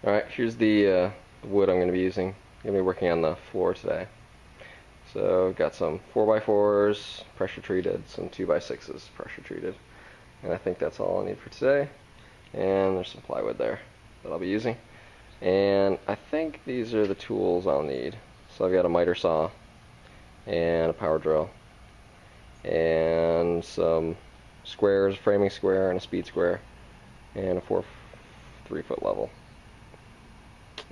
Alright, here's the wood I'm going to be using. I'm going to be working on the floor today. So I've got some 4x4s pressure treated, some 2x6s pressure treated. And I think that's all I need for today. And there's some plywood there that I'll be using. And I think these are the tools I'll need. So I've got a miter saw and a power drill and some squares, framing square and a speed square and a 3-foot level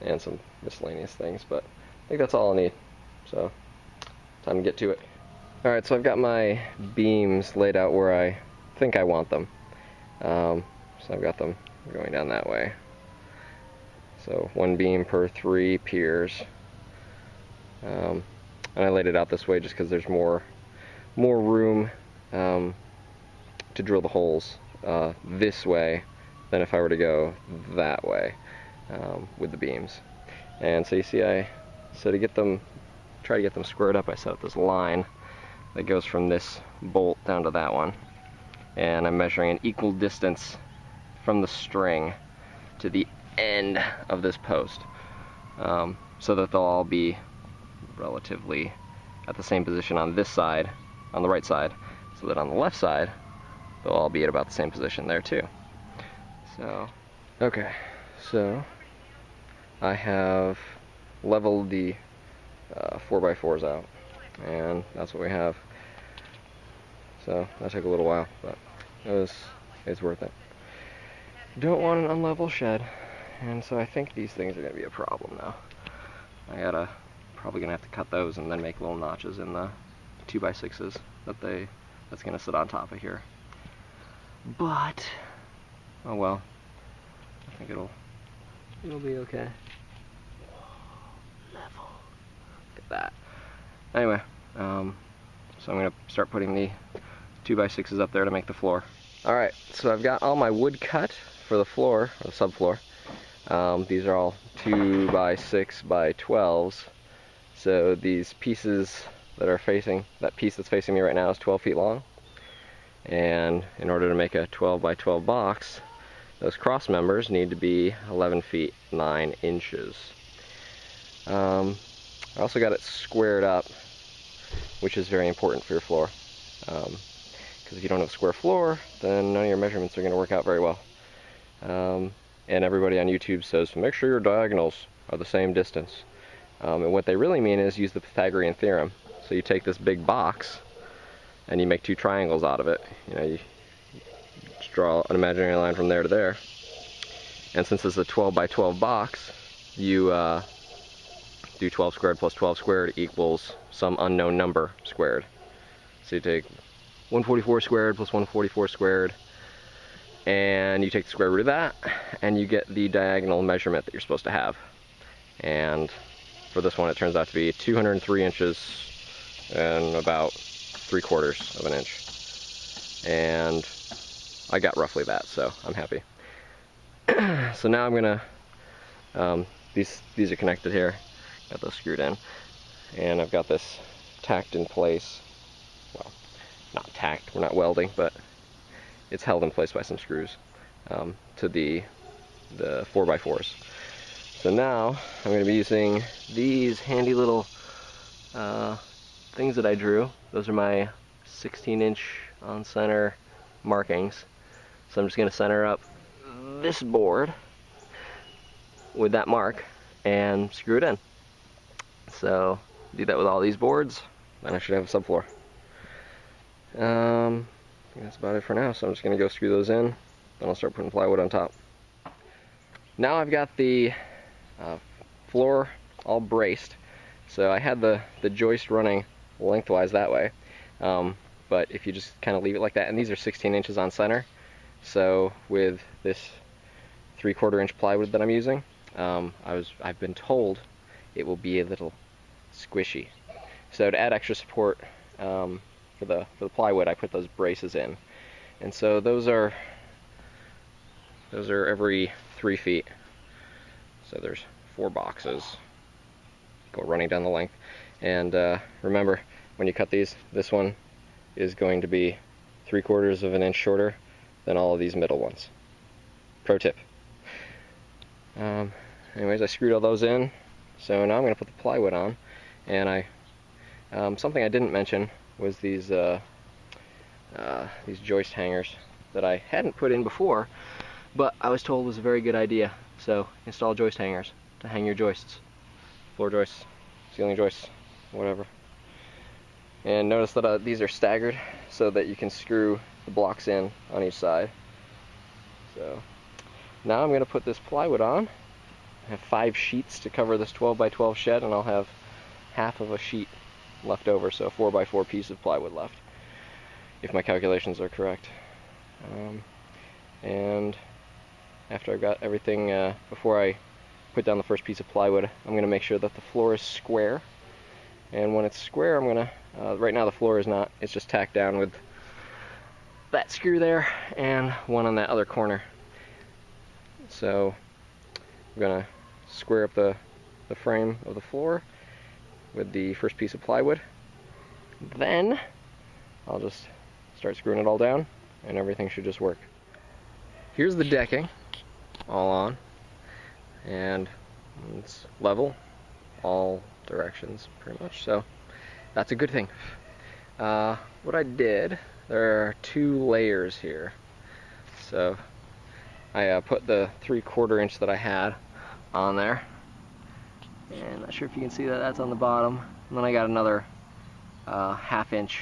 and some miscellaneous things, but I think that's all I need. So time to get to it. Alright, so I've got my beams laid out where I think I want them. So I've got them going down that way. So one beam per 3 piers. And I laid it out this way just because there's more room to drill the holes this way than if I were to go that way with the beams. And so you see, try to get them squared up, I set up this line that goes from this bolt down to that one, and I'm measuring an equal distance from the string to the end of this post, so that they'll all be relatively at the same position on this side, on the right side, so that on the left side they'll all be at about the same position there too. So, okay, so I have leveled the 4x4s out, and that's what we have. So that took a little while, but it's worth it. Don't want an unlevel shed, and so I think these things are going to be a problem now. Probably gonna have to cut those and then make little notches in the 2x6s that's gonna sit on top of here. But oh well, I think it'll be okay. Level. Look at that. Anyway, so I'm gonna start putting the 2x6s up there to make the floor. Alright, so I've got all my wood cut for the floor, or the subfloor. These are all 2x6x12s. So these pieces that piece that's facing me right now is 12 feet long. And in order to make a 12x12 box, those cross members need to be 11 feet 9 inches. I also got it squared up, which is very important for your floor. Because if you don't have a square floor, then none of your measurements are going to work out very well. And everybody on YouTube says, make sure your diagonals are the same distance. And what they really mean is use the Pythagorean theorem. So you take this big box and you make 2 triangles out of it. You just draw an imaginary line from there to there. And since it's a 12x12 box, you do 12 squared plus 12 squared equals some unknown number squared. So you take 144 squared plus 144 squared, and you take the square root of that, and you get the diagonal measurement that you're supposed to have. And for this one, it turns out to be 203 inches and about 3/4 of an inch. And I got roughly that, so I'm happy. So now I'm gonna, these are connected here, got those screwed in, and I've got this tacked in place. Well, not tacked, we're not welding, but it's held in place by some screws to the 4x4s. So now I'm going to be using these handy little things that I drew. Those are my 16-inch on center markings. So I'm just going to center up this board with that mark and screw it in. So do that with all these boards, then I should have a subfloor. I think that's about it for now, so I'm just going to go screw those in, then I'll start putting plywood on top. Now I've got the floor all braced, so I had the joist running lengthwise that way, but if you just kind of leave it like that, and these are 16 inches on center, so with this 3/4 inch plywood that I'm using, I've been told it will be a little squishy. So to add extra support for the plywood, I put those braces in, and so those are every 3 feet. So there's 4 boxes go running down the length. And remember, when you cut these, this one is going to be 3/4 of an inch shorter than all of these middle ones. Pro tip. anyways, I screwed all those in. So now I'm going to put the plywood on. And something I didn't mention was these joist hangers that I hadn't put in before, but I was told was a very good idea. So install joist hangers to hang your joists, floor joists, ceiling joists, whatever. And notice that these are staggered so that you can screw the blocks in on each side. So now I'm going to put this plywood on. I have 5 sheets to cover this 12 by 12 shed, and I'll have half of a sheet left over, so a 4 by 4 piece of plywood left, if my calculations are correct. And after I've got everything, before I put down the first piece of plywood, I'm going to make sure that the floor is square. And when it's square, I'm going to, right now the floor is not, it's just tacked down with that screw there and one on that other corner. So I'm going to square up the frame of the floor with the first piece of plywood. Then I'll just start screwing it all down and everything should just work. Here's the decking all on, and it's level all directions pretty much, so that's a good thing. What I did, there are 2 layers here. So I put the 3/4 inch that I had on there, and not sure if you can see that, that's on the bottom. And then I got another 1/2 inch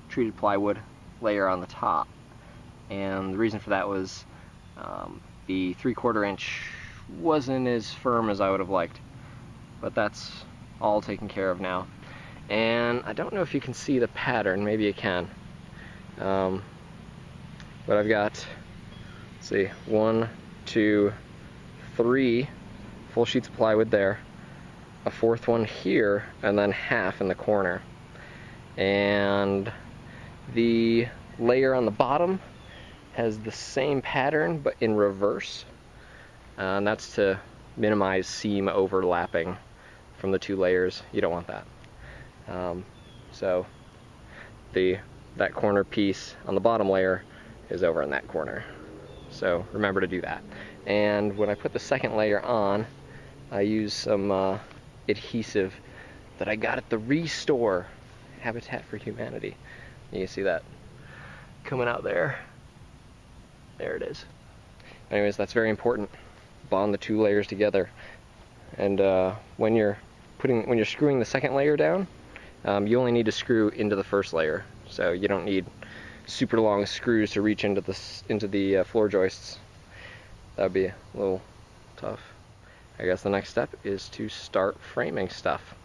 treated plywood layer on the top. And the reason for that was the 3/4 inch wasn't as firm as I would have liked, but that's all taken care of now. And I don't know if you can see the pattern, maybe you can, but I've got, let's see, 1, 2, 3 full sheets of plywood there, a 4th one here, and then half in the corner. And the layer on the bottom has the same pattern but in reverse, and that's to minimize seam overlapping from the 2 layers. You don't want that. So that corner piece on the bottom layer is over in that corner. So remember to do that. And when I put the second layer on, I use some adhesive that I got at the Restore, Habitat for Humanity. You can see that coming out there. There it is. Anyways, that's very important. Bond the 2 layers together. And when you're screwing the second layer down, you only need to screw into the first layer. So you don't need super long screws to reach into the floor joists. That'd be a little tough. I guess the next step is to start framing stuff.